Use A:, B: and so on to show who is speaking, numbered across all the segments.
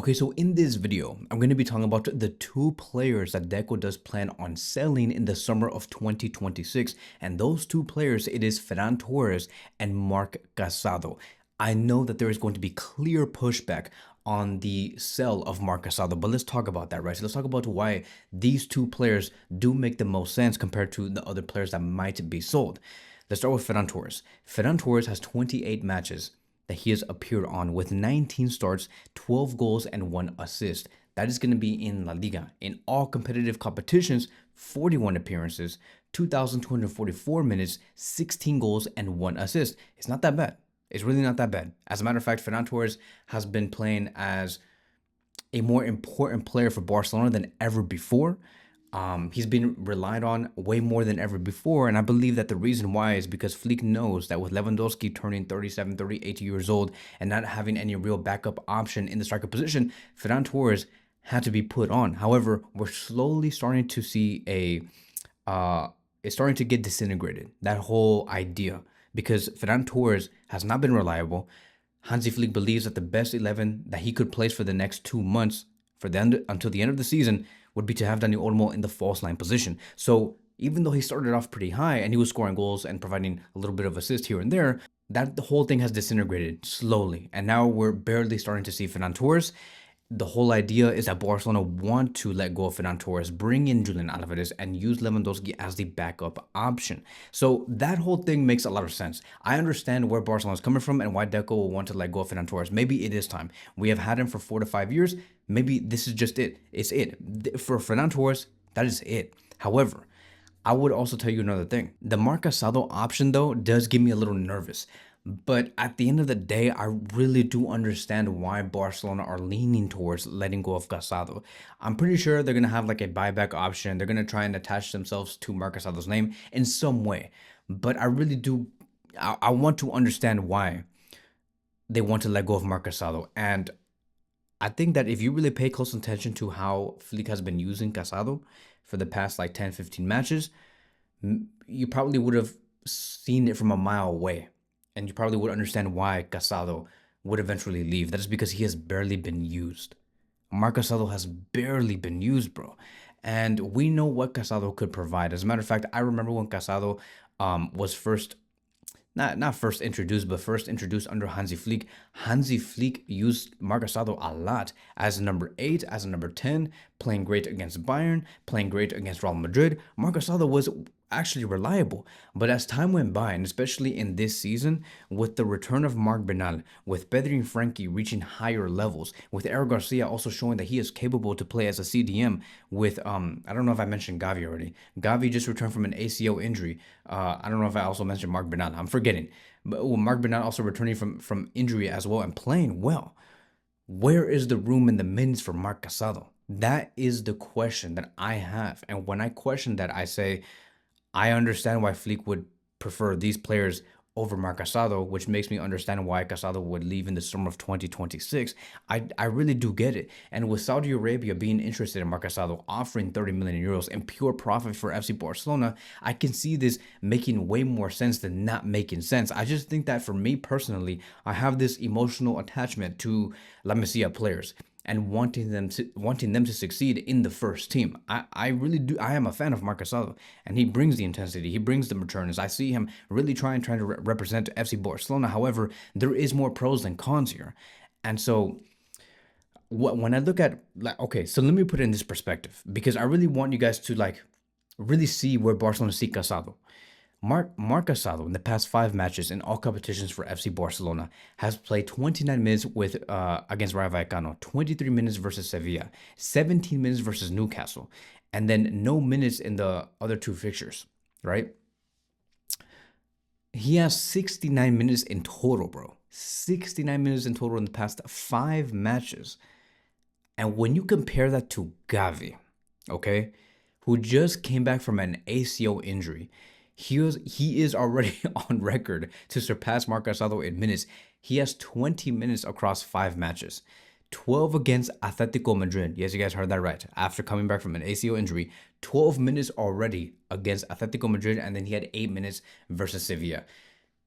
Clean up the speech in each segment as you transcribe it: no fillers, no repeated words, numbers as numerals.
A: Okay, so in this video, I'm going to be talking about the two players that Deco does plan on selling in the summer of 2026. And those two players, it is Ferran Torres and Marc Casado. I know that there is going to be clear pushback on the sell of Marc Casado, but let's talk about that, right? So let's talk about why these two players do make the most sense compared to the other players that might be sold. Let's start with Ferran Torres. Ferran Torres has 28 matches that he has appeared on with 19 starts, 12 goals, and 1 assist. That is going to be in La Liga. In all competitive competitions, 41 appearances, 2,244 minutes, 16 goals, and 1 assist. It's not that bad. It's really not that bad. As a matter of fact, Ferran Torres has been playing as a more important player for Barcelona than ever before. He's been relied on way more than ever before, and I believe that the reason why is because Flick knows that with Lewandowski turning 37, 38 years old and not having any real backup option in the striker position, Ferran Torres had to be put on. However, we're slowly starting to see it's starting to get disintegrated, that whole idea, because Ferran Torres has not been reliable. Hansi Flick believes that the best 11 that he could place for the next 2 months until the end of the season would be to have Dani Olmo in the false line position. So even though he started off pretty high and he was scoring goals and providing a little bit of assist here and there, that the whole thing has disintegrated slowly. And now we're barely starting to see Ferran Torres. The whole idea is that Barcelona want to let go of Ferran Torres, bring in Julian Alvarez, and use Lewandowski as the backup option. So that whole thing makes a lot of sense. I understand where Barcelona is coming from and why Deco will want to let go of Ferran Torres. Maybe it is time. We have had him for 4 to 5 years. Maybe this is just it. It's it. For Ferran Torres, that is it. However, I would also tell you another thing. The Marc Casado option, though, does get me a little nervous. But at the end of the day, I really do understand why Barcelona are leaning towards letting go of Casado. I'm pretty sure they're going to have like a buyback option. They're going to try and attach themselves to Marc Casado's name in some way. But I really do, I want to understand why they want to let go of Marc Casado. And I think that if you really pay close attention to how Flick has been using Casado for the past like 10, 15 matches, you probably would have seen it from a mile away. And you probably would understand why Casado would eventually leave. That is because he has barely been used. Marc Casado has barely been used, bro. And we know what Casado could provide. As a matter of fact, I remember when Casado was first, not first introduced, but first introduced under Hansi Flick. Hansi Flick used Marc Casado a lot as a number 8, as a number 10, playing great against Bayern, playing great against Real Madrid. Marc Casado was actually reliable. But as time went by, and especially in this season, with the return of Marc Bernal, with Pedri and Frenkie reaching higher levels, with Eric Garcia also showing that he is capable to play as a CDM, with I don't know if I mentioned Gavi already. Gavi just returned from an ACL injury. I don't know if I also mentioned Marc Bernal. I'm forgetting. But Marc Bernal also returning from injury as well and playing well. Where is the room in the minutes for Marc Casado? That is the question that I have. And when I question that, I say, I understand why Flick would prefer these players over Marc Casado, which makes me understand why Casado would leave in the summer of 2026. I really do get it. And with Saudi Arabia being interested in Marc Casado, offering 30 million euros in pure profit for FC Barcelona, I can see this making way more sense than not making sense. I just think that for me personally, I have this emotional attachment to La Masia players and wanting them to succeed in the first team. I really do. I am a fan of Marc Casado, and he brings the intensity. He brings the returns. I see him really trying to represent FC Barcelona. However, there is more pros than cons here. And so when I look at, like, okay, so let me put it in this perspective, because I really want you guys to like really see where Barcelona see Casado. Marc Casado, in the past 5 matches in all competitions for FC Barcelona, has played 29 minutes with against Rayo Vallecano, 23 minutes versus Sevilla, 17 minutes versus Newcastle, and then no minutes in the other 2 fixtures, right? He has 69 minutes in total, bro. 69 minutes in total in the past 5 matches. And when you compare that to Gavi, okay, who just came back from an ACL injury, he is already on record to surpass Marc Casado in minutes. He has 20 minutes across 5 matches. 12 against Atletico Madrid. Yes, you guys heard that right. After coming back from an ACL injury, 12 minutes already against Atletico Madrid, and then he had 8 minutes versus Sevilla.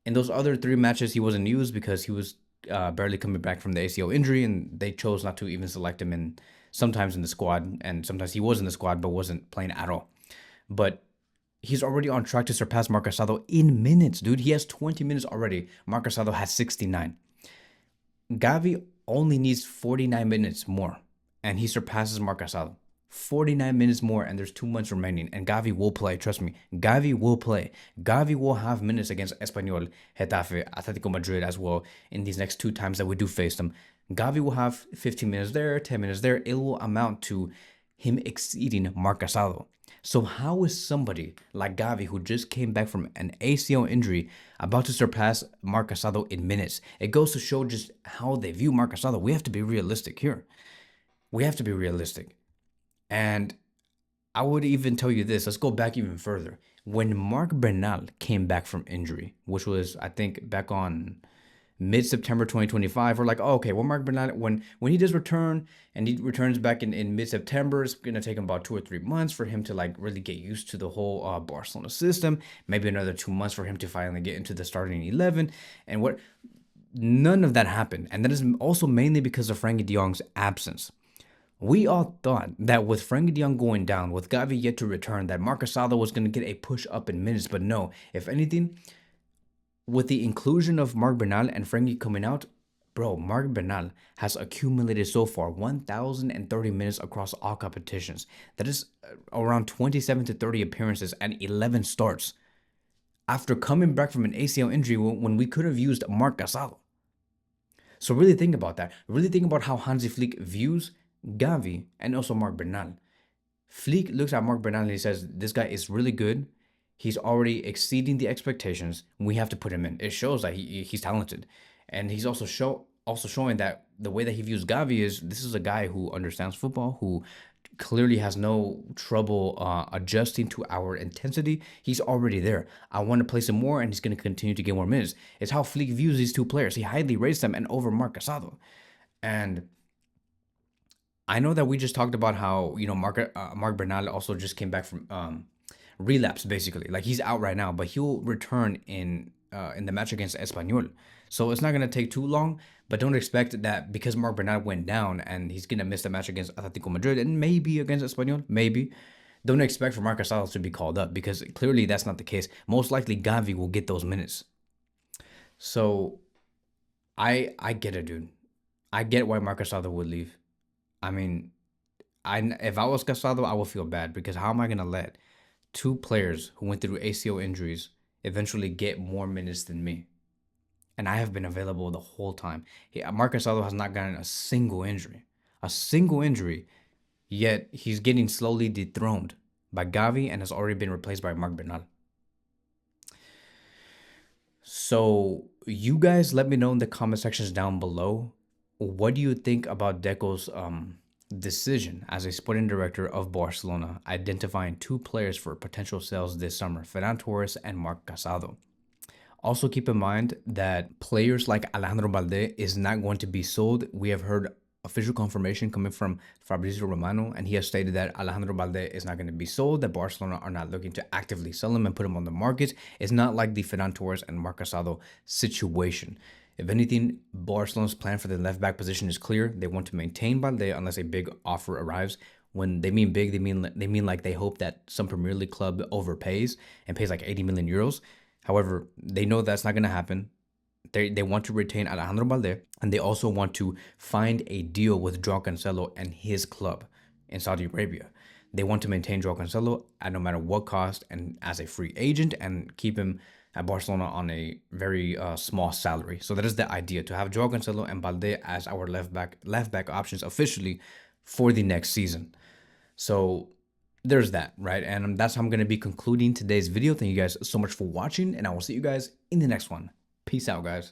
A: In those other 3 matches, he wasn't used because he was barely coming back from the ACL injury, and they chose not to even select him in sometimes in the squad, and sometimes he was in the squad but wasn't playing at all. But he's already on track to surpass Marc Casado in minutes, dude. He has 20 minutes already. Marc Casado has 69. Gavi only needs 49 minutes more, and he surpasses Marc Casado. 49 minutes more, and there's 2 months remaining, and Gavi will play. Trust me, Gavi will play. Gavi will have minutes against Espanyol, Getafe, Atletico Madrid as well in these next 2 times that we do face them. Gavi will have 15 minutes there, 10 minutes there. It will amount to him exceeding Marc Casado. So how is somebody like Gavi, who just came back from an ACL injury, about to surpass Marc Casado in minutes? It goes to show just how they view Marc Casado. We have to be realistic here. We have to be realistic. And I would even tell you this. Let's go back even further. When Marc Bernal came back from injury, which was, I think, back on mid-September 2025, we're like, oh, okay, well, Marc Bernal, when he does return, and he returns back in mid-September, it's going to take him about 2 or 3 months for him to like really get used to the whole Barcelona system. Maybe another 2 months for him to finally get into the starting 11. And what none of that happened. And that is also mainly because of Frenkie de Jong's absence. We all thought that with Frenkie de Jong going down, with Gavi yet to return, that Marc Casado was going to get a push up in minutes. But no, if anything, with the inclusion of Marc Bernal and Frenkie coming out, bro, Marc Bernal has accumulated so far 1,030 minutes across all competitions. That is around 27 to 30 appearances and 11 starts. After coming back from an ACL injury when we could have used Marc Casado. So really think about that. Really think about how Hansi Flick views Gavi and also Marc Bernal. Flick looks at Marc Bernal and he says, this guy is really good. He's already exceeding the expectations. We have to put him in. It shows that he's talented. And he's also showing that the way that he views Gavi is this is a guy who understands football, who clearly has no trouble adjusting to our intensity. He's already there. I want to play some more, and he's going to continue to get more minutes. It's how Flick views these 2 players. He highly rates them and over Marc Casado. And I know that we just talked about how, Marc Bernal also just came back from relapse, basically. Like, he's out right now, but he'll return in the match against Espanyol. So it's not going to take too long, but don't expect that because Marc Bernal went down and he's going to miss the match against Atletico Madrid and maybe against Espanyol, maybe. Don't expect for Marc Casado to be called up because clearly that's not the case. Most likely Gavi will get those minutes. So I get it, dude. I get why Marc Casado would leave. I mean, if I was Casado, I would feel bad because how am I going to let 2 players who went through ACL injuries eventually get more minutes than me? And I have been available the whole time. Marc Casado has not gotten a single injury. Yet he's getting slowly dethroned by Gavi and has already been replaced by Marc Bernal. So you guys let me know in the comment sections down below. What do you think about Deco's decision as a sporting director of Barcelona, identifying 2 players for potential sales this summer, Ferran Torres and Marc Casado? Also keep in mind that players like Alejandro Balde is not going to be sold. We have heard official confirmation coming from Fabrizio Romano, and he has stated that Alejandro Balde is not going to be sold, that Barcelona are not looking to actively sell him and put him on the market. It's not like the Ferran Torres and Marc Casado situation. If anything, Barcelona's plan for the left back position is clear. They want to maintain Balde unless a big offer arrives. When they mean big, they mean like they hope that some Premier League club overpays and pays like 80 million euros. However, they know that's not going to happen. They want to retain Alejandro Balde, and they also want to find a deal with Joao Cancelo and his club in Saudi Arabia. They want to maintain Joao Cancelo at no matter what cost and as a free agent and keep him at Barcelona on a very small salary. So that is the idea, to have Joao Cancelo and Balde as our left back options officially for the next season. So there's that, right? And that's how I'm going to be concluding today's video. Thank you guys so much for watching, and I will see you guys in the next one. Peace out, guys.